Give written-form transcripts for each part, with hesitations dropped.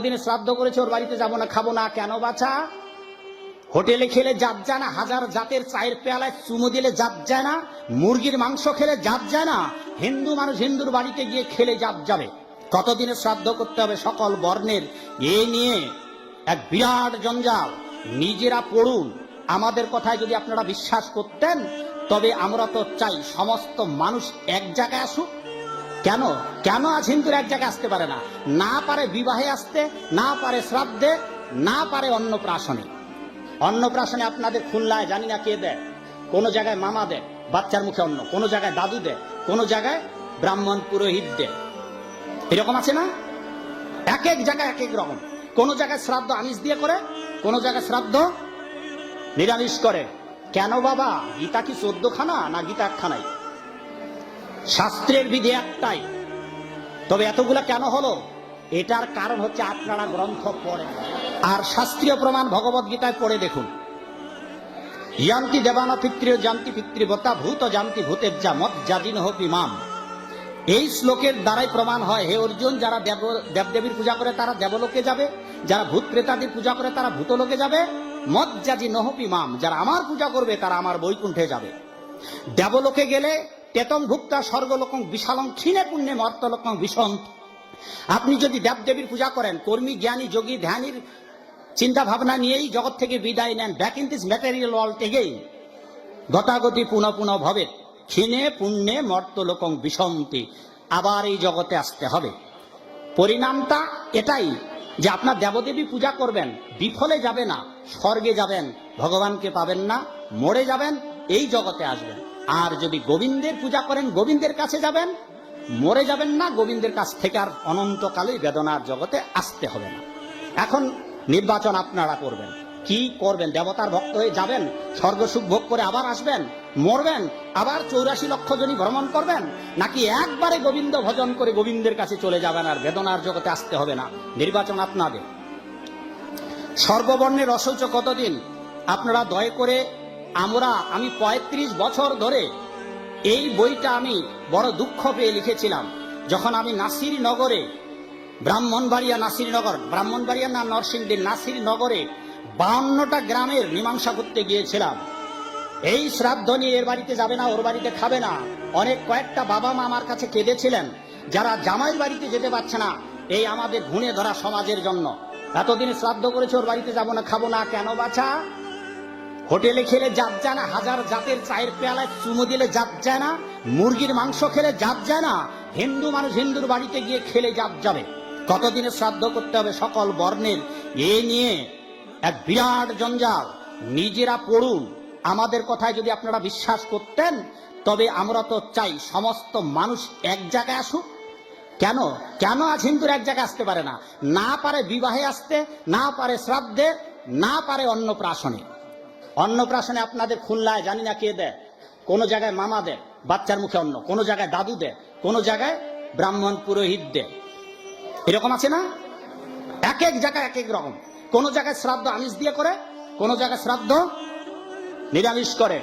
দিনে শ্রাদ্ধ করেছে, ওর বাড়িতে যাবো না, খাবো না। কেন বাছা? হোটেলে খেলে জাত যায় না, হাজার জাতের চায়ের পেয়ালায় চুমো দিলে জাত যায় না, মুরগির মাংস খেলে জাত যায় না, হিন্দু মানুষ হিন্দুর বাড়িতে গিয়ে খেলে জাত যাবে। কতদিনে শ্রাদ্ধ করতে হবে সকল বর্ণের, এ নিয়ে এক বিরাট জঞ্জাল। নিজেরা পড়ুন। আমাদের কথায় যদি আপনারা বিশ্বাস করতেন, তবে আমরা তো চাই সমস্ত মানুষ এক জায়গায় আসুক। কেন কেন আজ হিন্দুরা এক জায়গায় আসতে পারে না? না পারে বিবাহে আসতে, না পারে শ্রাদ্ধে, না পারে অন্নপ্রাশনে। অন্নপ্রাশনে আপনাদের খুলনায় জানি না কে দেয়, কোন জায়গায় মামা দেয় বাচ্চার মুখে অন্ন, কোন জায়গায় দাদু দেয়, কোন জায়গায় ব্রাহ্মণ পুরোহিত দেয়। এরকম আছে না? এক এক জায়গায় এক এক রকম। কোন জায়গায় শ্রাদ্ধ আমিষ দিয়ে করে, কোন জায়গায় শ্রাদ্ধ নিরামিষ করে। কেন বাবা? গীতা কি 14 খানা না গীতা একখানাই? শাস্ত্রের বিধি একটাই, তবে এতগুলা কেন হলো? এটার কারণ হচ্ছে আপনারা গ্রন্থ পড়েন। আর শাস্ত্রীয় প্রমাণ ভগবত গীতায় পড়ে দেখুন। ইয়ান্তি দেবানা পিতৃ জান্তি পিতৃবতা ভূত জান্তি ভূতেজ্জা মত জাদিন হপি মাম। এই শ্লোকের দ্বারাই প্রমাণ হয়, হে অর্জুন, যারা দেবদেবীর পূজা করে তারা দেবলোকে যাবে, যারা ভূত প্রেতাদির পূজা করে তারা ভূতলোকে যাবে। মত জাজি নহপি মাম, যারা আমার পূজা করবে তারা আমার বৈকুণ্ঠে যাবে। দেবলোকে গেলে তেতং ভুক্তা স্বর্গলোকং বিশালং ক্ষীণে পুণ্যে মর্তলোকং বিশন্ত। আপনি যদি দেবদেবীর পূজা করেন, কর্মী জ্ঞানী যোগী ধ্যানীর চিন্তা ভাবনা নিয়েই জগৎ থেকে বিদায় নেন, back in this material world again, গতাগতি পুনঃ পুনঃ ভবে, ক্ষীণে পুণ্যে মর্তলোকং বিশন্তি, আবার এই জগতে আসতে হবে। পরিণামটা এটাই যে আপনার দেবদেবী পূজা করবেন, বিফলে যাবে না, স্বর্গে যাবেন, ভগবানকে পাবেন না, মরে যাবেন, এই জগতে আসবেন। আর যদি গোবিন্দের পূজা করেন, গোবিন্দের কাছে যাবেন, মরে যাবেন না, গোবিন্দের কাছ থেকে আর অনন্তকালে বেদনার জগতে আসতে হবে না। এখন নির্বাচন আপনারা করবেন, কি করবেন? দেবতার ভক্ত হয়ে যাবেন, স্বর্গসুখ ভোগ করে আবার আসবেন, মরবেন, আবার 84 লক্ষ জনই ভ্রমণ করবেন, নাকি একবারে গোবিন্দ ভজন করে গোবিন্দের কাছে চলে যাবেন, আর বেদনার জগতে আসতে হবে না? নির্বাচন আপনাদের। সর্ববর্ণের অশৌচ কতদিন? আপনারা দয়া করে, আমি 35 বছর ধরে এই বইটা আমি বড় দুঃখ পেয়ে লিখেছিলাম। যখন আমি নাসিরনগরে, ব্রাহ্মণবাড়িয়া নাসিরনগর, ব্রাহ্মণবাড়িয়া না নরসিংদীর নাসিরনগরে 52টা গ্রামের মীমাংসা করতে গিয়েছিলাম। এই শ্রাদ্ধ নিয়ে এর বাড়িতে যাবে না, ওর বাড়িতে খাবে না। কয়েকটা বাবা মা আমার কাছে কেঁদেছিলেন, যারা জামাইয়ের বাড়িতে যেতে পারছে না এই আমাদের ঘুণে ধরা সমাজের জন্য। এতদিনে শ্রাদ্ধ করেছে, ওর বাড়িতে যাবো না, খাবো না। কেন বাছা? হোটেলে খেলে জাত যায় না, হাজার জাতের চায়ের পেয়ালায় চুমো দিলে জাত যায় না, মুরগির মাংস খেলে জাত যায় না, হিন্দু মানুষ হিন্দুর বাড়িতে গিয়ে খেলে জাত যাবে। কতদিনে শ্রাদ্ধ করতে হবে সকল বর্ণের, এ নিয়ে এক বিরাট জঞ্জাল। নিজেরা পড়ুন। আমাদের কথায় যদি আপনারা বিশ্বাস করতেন, তবে আমরা তো চাই সমস্ত মানুষ এক জায়গায় আসুক। কেন কেন আজ হিন্দুরা এক জায়গায় আসতে পারে না? না পারে বিবাহে আসতে, না পারে শ্রাদ্ধে, না পারে অন্নপ্রাশনে। অন্নপ্রাশনে আপনাদের খুলনায় জানি না কে দেয়, কোন জায়গায় মামা দেয় বাচ্চার মুখে অন্ন, কোন জায়গায় দাদু দেয়, কোন জায়গায় ব্রাহ্মণ পুরোহিত দেয়। এরকম আছে না? এক এক জায়গায় এক এক রকম। কোন জায়গায় শ্রাদ্ধ আমিষ দিয়ে করে, কোন জায়গায় শ্রাদ্ধ নিরামিষ করে।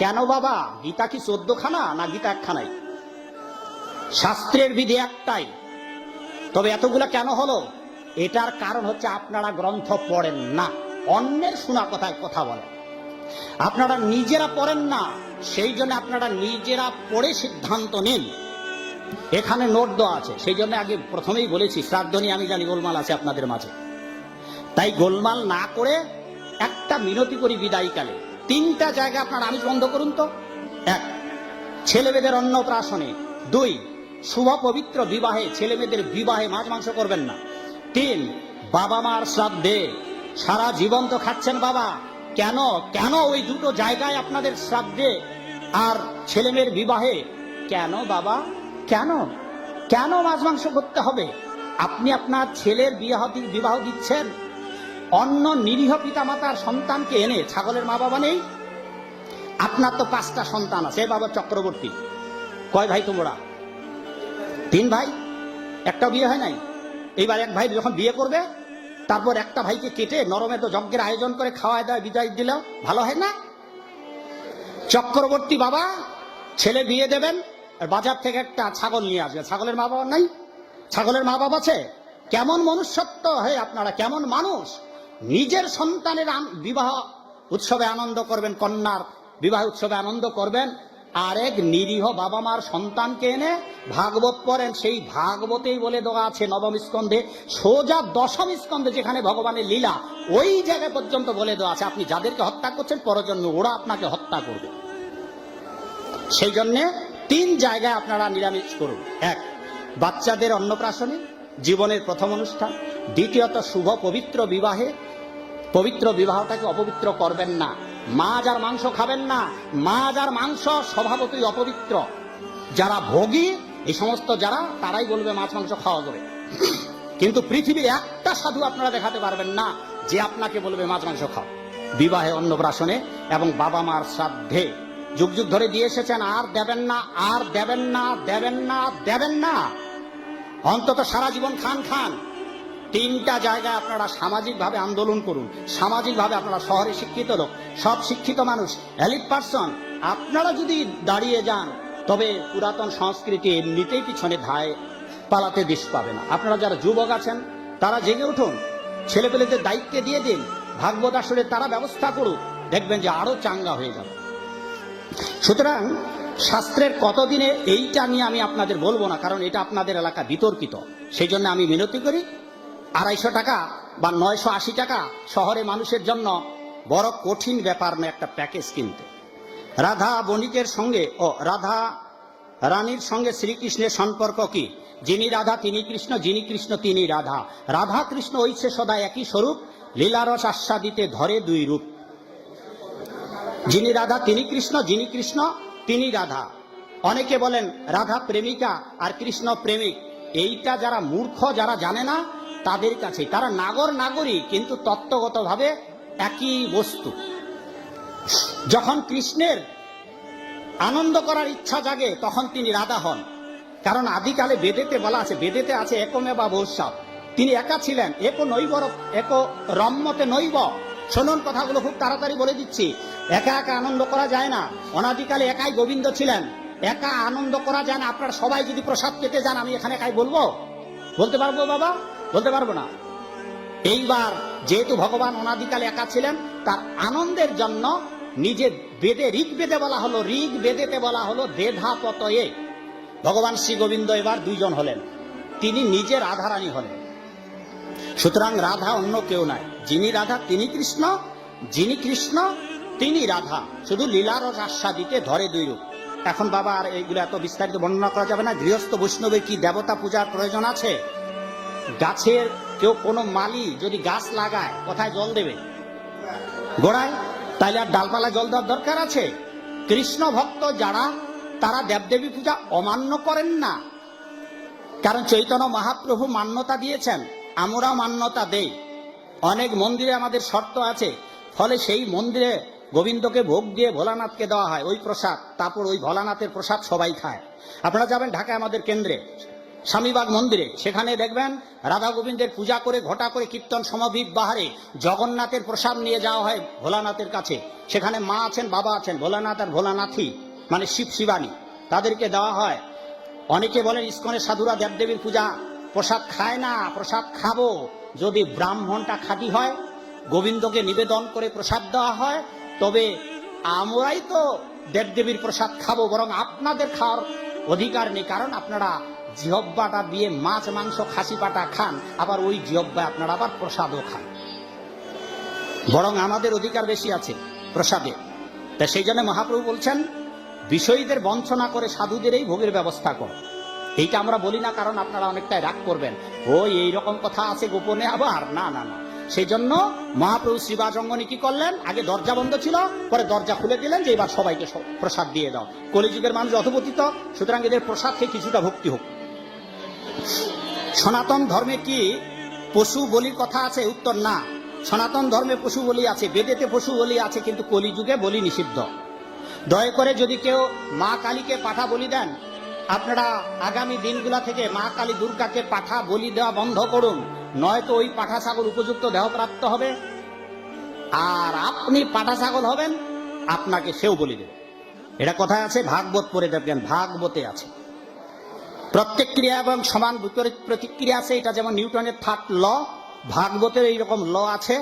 কেন বাবা? গীতা কি 14 খানা না গীতা একখানাই? শাস্ত্রের বিধি একটাই, তবে এতগুলা কেন হলো? এটার কারণ হচ্ছে আপনারা গ্রন্থ পড়েন না, অন্যের শোনা কথায় কথা বলেন। আপনারা নিজেরা পড়েন না, সেই জন্য আপনারা নিজেরা পড়ে সিদ্ধান্ত নিন। এখানে নোট দেওয়া আছে, সেই জন্য আগে প্রথমেই বলেছি, শ্রাদ্ধ নিয়ে আমি জানি গোলমাল আছে আপনাদের মাঝে, তাই গোলমাল না করে একটা মিনতি করি বিদায়কালে। 3টা জায়গা আপনারা আমিষ বন্ধ করুন তো। 1, ছেলেমেয়েদের অন্নপ্রাশনে। 2, শুভ পবিত্র বিবাহে, ছেলেমেয়েদের বিবাহে মাছ মাংস করবেন না। 3, বাবা মার শ্রাদ্ধে। সারা জীবন তো খাচ্ছেন বাবা, কেন কেন ওই দুটো জায়গায় আপনাদের শ্রাদ্ধে আর ছেলেমেয়ের বিবাহে? কেন বাবা? কেন কেন মাছ মাংস করতে হবে? আপনি আপনার ছেলের বিবাহ দিচ্ছেন, অন্য নিরীহ পিতা মাতার সন্তানকে এনে, ছাগলের মা বাবা নেই? আপনার তো 5টা সন্তান আছে, বাবা চক্রবর্তী। কয় ভাই তোমরা? 3 ভাই, একটা বিয়ে হয় নাই। এইবার এক ভাই যখন বিয়ে করবে, তারপর একটা ভাইকে কেটে নরমেধ যজ্ঞের আয়োজন করে খাওয়ায় দেয়, বিদায় দিল, ভালো হয় না? চক্রবর্তী বাবা ছেলে বিয়ে দেবেন, আর বাজার থেকে একটা ছাগল নিয়ে আসবে। ছাগলের মা বাবা নাই? ছাগলের মা বাবা আছে? কেমন মনুষ্যত্ব, হে আপনারা কেমন মানুষ! নিজের সন্তানের বিবাহ উৎসবে আনন্দ করবেন, কন্যার বিবাহ উৎসবে আনন্দ করবেন, আর এক নিরীহ বাবা মার সন্তানকে এনে ভাগবত পড়েন। সেই ভাগবতেই বলে দেওয়া আছে নবম স্কন্ধে, সোজা দশম স্কন্ধে যেখানে ভগবানের লীলা, ওই জায়গায় পর্যন্ত বলে দেওয়া আছে আপনি যাদেরকে হত্যা করছেন পরজন্মে ওরা আপনাকে হত্যা করবে। সেই জন্যে 3 জায়গায় আপনারা নিরামিষ করুন। 1, বাচ্চাদের অন্নপ্রাশনে, জীবনের প্রথম অনুষ্ঠান। দ্বিতীয়ত, শুভ পবিত্র বিবাহে, পবিত্র বিবাহটাকে অপবিত্র করবেন না। মাছ আর মাংস খাবেন না। মাছ আর মাংস স্বভাবতই অপবিত্র। যারা ভোগী এই সমস্ত যারা, তারাই বলবে মাছ মাংস খাওয়া যাবে, কিন্তু পৃথিবীর একটা সাধু আপনারা দেখাতে পারবেন না যে আপনাকে বলবে মাছ মাংস খাও। বিবাহে, অন্নপ্রাশনে এবং বাবা মার শ্রাদ্ধে যুগ যুগ ধরে দিয়ে এসেছেন, আর দেবেন না, আর দেবেন না, দেবেন না, দেবেন না। অন্তত সারা জীবন খান খান। 3টা জায়গায় আপনারা সামাজিকভাবে আন্দোলন করুন। সামাজিকভাবে আপনারা শহরে শিক্ষিত লোক, সব শিক্ষিত মানুষ, এলিট পার্সন, আপনারা যদি দাঁড়িয়ে যান তবে পুরাতন সংস্কৃতি এমনিতেই পিছনে ধায়, পালাতে দিশ পাবে না। আপনারা যারা যুবক আছেন তারা জেগে উঠুন, ছেলেপেলেদের দায়িত্বে দিয়ে দিন, ভাগবত আসরে তারা ব্যবস্থা করুক, দেখবেন যে আরো চাঙ্গা হয়ে যাবে। সুতরাং শাস্ত্রের কতদিনে এইটা নিয়ে আমি আপনাদের বলবো না, কারণ এটা আপনাদের এলাকা বিতর্কিত। সেই জন্য আমি মিনতি করি 250 টাকা বা 980 টাকা শহরে মানুষের জন্য বড় কঠিন ব্যাপার না একটা প্যাকেজ কিনতে। রাধা বণিকের সঙ্গে ও রাধা রানীর সঙ্গে শ্রীকৃষ্ণের সম্পর্ক কি? যিনি রাধা তিনি কৃষ্ণ, যিনি কৃষ্ণ তিনি রাধা। রাধা কৃষ্ণ ঐছে সদা একই স্বরূপ, লীলারস আস্বাদিতে ধরে 2 রূপ। যিনি রাধা তিনি কৃষ্ণ, যিনি কৃষ্ণ তিনি রাধা। অনেকে বলেন রাধা প্রেমিকা আর কৃষ্ণ প্রেমিক। এইটা যারা মূর্খ, যারা জানে না তাদের কাছে, তারা নাগরিক কিন্তু তত্ত্বগতভাবে একই বস্তু। যখন কৃষ্ণের আনন্দ করার ইচ্ছা জাগে তখন তিনি রাধা হন, কারণ আদিকালে বেদেতে বলা আছে, বেদেতে আছে একমেবা বহুস্বাদ, তিনি একা ছিলেন। একো নৈব একো রম্যতে নৈব। শুনুন, কথাগুলো খুব তাড়াতাড়ি বলে দিচ্ছি। একা একা আনন্দ করা যায় না। অনাদিকালে একাই গোবিন্দ ছিলেন, একা আনন্দ করা যায় না। আপনারা সবাই যদি প্রসাদ পেতে যান, আমি এখানে একাই বলতে পারবো বাবা? বলতে পারবো না। এইবার যেহেতু ভগবান অনাদিকালে একা ছিলেন, তার আনন্দের জন্য নিজে বেদে, ঋগ বেদে বলা হলো, ঋগ বেদেতে বলা হলো দেধাপতয়ে। ভগবান শ্রী গোবিন্দ এবার 2 জন হলেন, তিনি নিজে রাধারানী হলেন। সুতরাং রাধা অন্য কেউ নাই, যিনি রাধা তিনি কৃষ্ণ, যিনি কৃষ্ণ তিনি রাধা। শুধু লীলারস আস্বাদিতে ধরে 2 রূপ। এখন বাবা আর এইগুলো এত বিস্তারিত বর্ণনা করা যাবে না। গৃহস্থ বৈষ্ণবের কি দেবতা পূজার প্রয়োজন আছে? গাছের কেউ কোনো মালি যদি গাছ লাগায়, কোথায় জল দেবে? গোড়ায়। তাইলে আর ডালপালা জল দেওয়ার দরকার আছে? কৃষ্ণ ভক্ত যারা, তারা দেবদেবী পূজা অমান্য করেন না, কারণ চৈতন্য মহাপ্রভু মান্যতা দিয়েছেন, আমরা মান্যতা দেই। অনেক মন্দিরে আমাদের শর্ত আছে, ফলে সেই মন্দিরে গোবিন্দকে ভোগ দিয়ে ভোলানাথকে দেওয়া হয় ওই প্রসাদ, তারপর ওই ভোলানাথের প্রসাদ সবাই খায়। আপনারা যাবেন ঢাকায় আমাদের কেন্দ্রে স্বামীবাগ মন্দিরে, সেখানে দেখবেন রাধা গোবিন্দের পূজা করে ঘটা করে কীর্তন সমভিক বাহারে জগন্নাথের প্রসাদ নিয়ে যাওয়া হয় ভোলানাথের কাছে। সেখানে মা আছেন, বাবা আছেন, ভোলানাথ আর ভোলানাথী মানে শিব শিবানী, তাদেরকে দেওয়া হয়। অনেকে বলেন ইস্কনের সাধুরা দেবদেবীর পূজা প্রসাদ খায় না। প্রসাদ খাবো যদি ব্রাহ্মণটা খাঁটি হয়, গোবিন্দকে নিবেদন করে প্রসাদ দেওয়া হয়, তবে আমরাই তো দেবদেবীর প্রসাদ খাবো। বরং আপনাদের খাওয়ার অধিকার নেই, কারণ আপনারা জিহব্বাটা দিয়ে মাছ মাংস খাসি পাটা খান, আবার ওই জিহব্বায় আপনারা আবার প্রসাদও খান। বরং আমাদের অধিকার বেশি আছে প্রসাদে। তা সেই জন্য মহাপ্রভু বলছেন বিষয়ীদের বঞ্চনা করে সাধুদের এই ভোগের ব্যবস্থা করো। এইটা আমরা বলি না, কারণ আপনারা অনেকটাই রাগ করবেন, ওই এইরকম কথা আছে গোপনে আবার। না না না, সেই জন্য মহাপ্রভু শ্রীবাজঙ্গনী কি করলেন? আগে দরজা বন্ধ ছিল, পরে দরজা খুলে দিলেন যে এবার সবাইকে প্রসাদ দিয়ে দাও। কলিযুগের মানুষ অধপতিত, সুতরাং এদের প্রসাদ খেয়ে কিছুটা ভক্তি হোক। সনাতন ধর্মে কি পশু বলির কথা আছে? উত্তর না। সনাতন ধর্মে পশু বলি আছে, বেদেতে পশু বলি আছে, কিন্তু কলিযুগে বলি নিষিদ্ধ। দয়া করে যদি কেউ মা কালীকে পাঠা বলি দেন, আপনারা আগামী দিনগুলা থেকে মা কালী দুর্গাকে পাঠা বলি দেওয়া বন্ধ করুন, নয়তো ওই পাঠা ছাগল উপযুক্ত দেহপ্রাপ্ত হবে, আর আপনি পাঠা ছাগল হবেন, আপনাকে সেও বলি দেবে। এটা কোথায় আছে? ভাগবত পড়ে দেখবেন, ভাগবতে আছে। প্রত্যেক ক্রিয়া এবং সমান বিপরীত প্রতিক্রিয়া আছে, এটা যেমন নিউটনের থার্ড ল, ভাগবতের এইরকম ল আছে।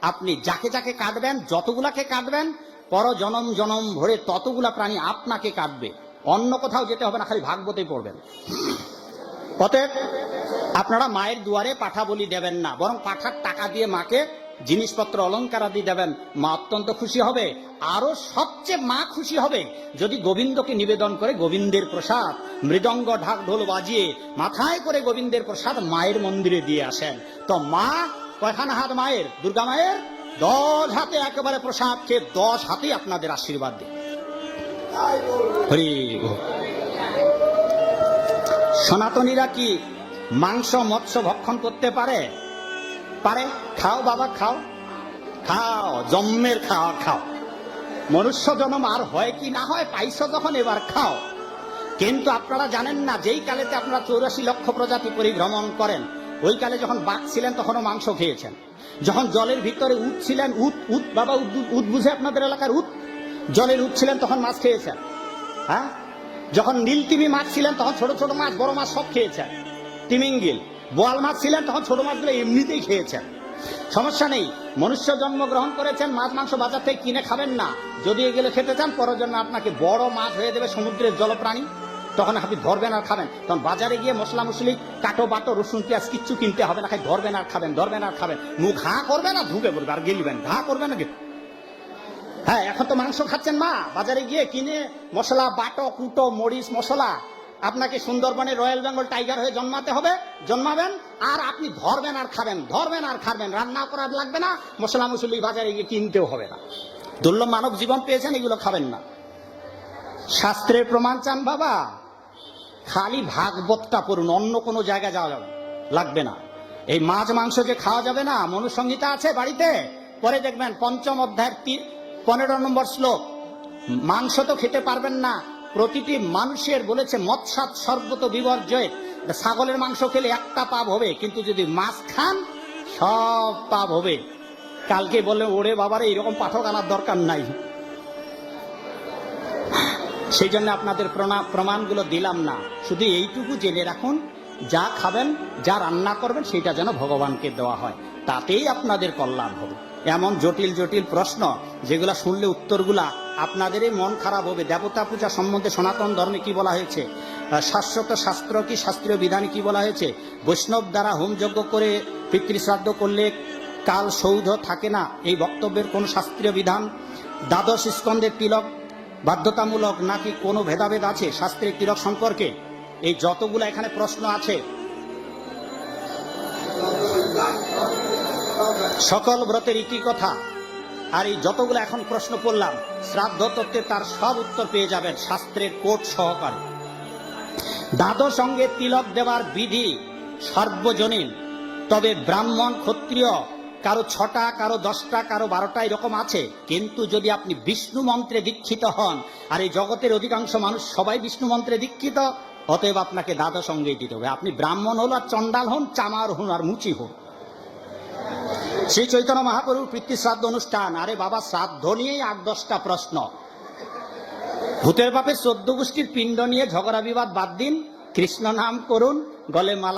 আপনি যাকে যাকে কাটবেন, যতগুলাকে কাটবেন, পর জনম জনম ভরে ততগুলা প্রাণী আপনাকে কাটবে, অন্য কোথাও যেতে হবে না, খালি ভাগবতেই পড়বেন। অতএব আপনারা মায়ের দুয়ারে পাঠা বলি দেবেন না, বরং পাঠার টাকা দিয়ে মাকে জিনিসপত্র অলংকার আদি দেবেন, মা অত্যন্ত খুশি হবে। আরো সবচেয়ে মা খুশি হবে যদি গোবিন্দকে নিবেদন করে গোবিন্দের প্রসাদ, মৃদঙ্গ ঢাক ঢোল বাজিয়ে মাথায় করে গোবিন্দের প্রসাদ মায়ের মন্দিরে দিয়ে আসেন। তো মা কয়খানা হাত মায়ের? দুর্গা মায়ের 10 হাতে একেবারে প্রসাদ খেয়ে 10 হাতেই আপনাদের আশীর্বাদ দিন। হরি বল। সনাতনীরা কি মাংস মৎস্য ভক্ষণ করতে পারে? পারে। খাও বাবা, খাও খাও, জন্মের খাওয়া খাও। মনুষ্য জন্ম আর হয় কি না হয়, পাইছ যখন এবার খাও। কিন্তু আপনারা জানেন না, যেই কালেতে আপনারা 84 লক্ষ প্রজাতি পরিভ্রমণ করেন, ওই কালে যখন বাঘ ছিলেন তখনও মাংস খেয়েছেন। যখন জলের ভিতরে উট ছিলেন, উট বাবা, উট বুঝে আপনাদের এলাকার উট, জলের উট ছিলেন তখন মাছ খেয়েছেন। হ্যাঁ, যখন নীলতিমি মাছ ছিলেন তখন ছোট ছোট মাছ বড় মাছ সব খেয়েছেন। তিমিঙ্গিল বোয়াল মাছ ছিলেন তখন ছোট মাছগুলো এমনিতেই খেয়েছেন, সমস্যা নেই। মনুষ্য জন্মগ্রহণ করেছেন, মাছ মাংস বাজার থেকে কিনে খাবেন না। যদি এগুলো খেতে চান, পরের জন্য আপনাকে বড় মাছ হয়ে দেবে সমুদ্রের জলপ্রাণী, তখন আপনি ধরবেন আর খাবেন। তখন বাজারে গিয়ে মশলা মুসলি কাটো বাটো রসুন পেঁয়াজ কিচ্ছু কিনতে হবে না, খাই ধরবেন আর খাবেন, ধরবেন আর খাবেন। মুখ ঘা করবেন আর ঢুকে পড়বে আর গেলিবেন, ঘা করবেন না। হ্যাঁ, এখন তো মাংস খাচ্ছেন মা, বাজারে গিয়ে কিনে মশলা বাটো কুটো মরিচ মশলা। আপনাকে সুন্দরবনে রয়্যাল বেঙ্গল টাইগার হয়ে জন্মাতে হবে, জন্মাবেন আর আপনি ধরবেন আর খাবেন, ধরবেন আর খাবেন। রান্না করার লাগবে না, মশলা মুসলি বাজারে গিয়ে কিনতেও হবে না। দুর্লভ মানব জীবন পেয়েছেন, এগুলো খাবেন না। শাস্ত্রের প্রমাণ চান বাবা, খালি ভাগবতটা পড়ুন, অন্য কোনো জায়গায় যাওয়া যাবে লাগবে না। এই মাছ মাংস যে খাওয়া যাবে না, মনুসংহিতা আছে বাড়িতে, পরে দেখবেন 5ম অধ্যায়ের 15 নম্বর শ্লোক। মাংস তো খেতে পারবেন না, প্রতিটি মানুষের বলেছে মৎস্যাৎ সর্বত বিবর্জয়। ছাগলের মাংস খেলে একটা পাপ হবে, কিন্তু যদি মাছ খান সব পাপ হবে। কালকে বললেন, ওরে বাবারে, এরকম পাঠক আনার দরকার নাই। সেই জন্য আপনাদের প্রমাণগুলো দিলাম না, শুধু এইটুকু জেনে রাখুন, যা খাবেন যা রান্না করবেন সেটা যেন ভগবানকে দেওয়া হয়, তাতেই আপনাদের কল্যাণ হবে। এমন জটিল জটিল প্রশ্ন যেগুলা শুনলে উত্তরগুলা আপনাদেরই মন খারাপ হবে। দেবতা পূজা সম্বন্ধে সনাতন ধর্মে কি বলা হয়েছে, শাশ্বত শাস্ত্র কি শাস্ত্রীয় বিধান কি বলা হয়েছে, বৈষ্ণব দ্বারা হোমযজ্ঞ করে পিতৃশ্রাদ্ধ করলে কাল সৌধ থাকে না, এই বক্তব্যের কোন শাস্ত্রীয় বিধান, দ্বাদশ স্কন্ধের তিলক বাধ্যতামূলক নাকি কোনো ভেদাভেদ আছে শাস্ত্রের তিলক সম্পর্কে, এই যতগুলো এখানে প্রশ্ন আছে, সকল ব্রতের ইতি কথা, আর এই যতগুলো এখন প্রশ্ন করলাম শ্রাদ্ধ তত্ত্বে তার সব উত্তর পেয়ে যাবেন শাস্ত্রের কোট সহকারে। দ্বাদশ অঙ্গে তিলক দেওয়ার বিধি সর্বজনীন, তবে ব্রাহ্মণ ক্ষত্রিয় কারো 6টা, কারো 10টা, কারো 12টা এরকম আছে। কিন্তু যদি আপনি বিষ্ণু মন্ত্রে দীক্ষিত হন, আর এই জগতের অধিকাংশ মানুষ সবাই বিষ্ণু মন্ত্রে দীক্ষিত, অতএব আপনাকে দ্বাদশ অঙ্গেই দিতে হবে। আপনি ব্রাহ্মণ হন আর চণ্ডাল হন, চামার হন আর মুচি হন। শ্রী চৈতন্য মহাপ্রভুর পিতৃশ্রাদ্ধ অনুষ্ঠান, আরে বাবা, শ্রাদ্ধ নিয়েই 8-10টা প্রশ্ন। ভূতের বাপের 14 গোষ্ঠীর পিণ্ড নিয়ে ঝগড়া বিবাদ বাদ দিন, কৃষ্ণ নাম করুন, গলে মালা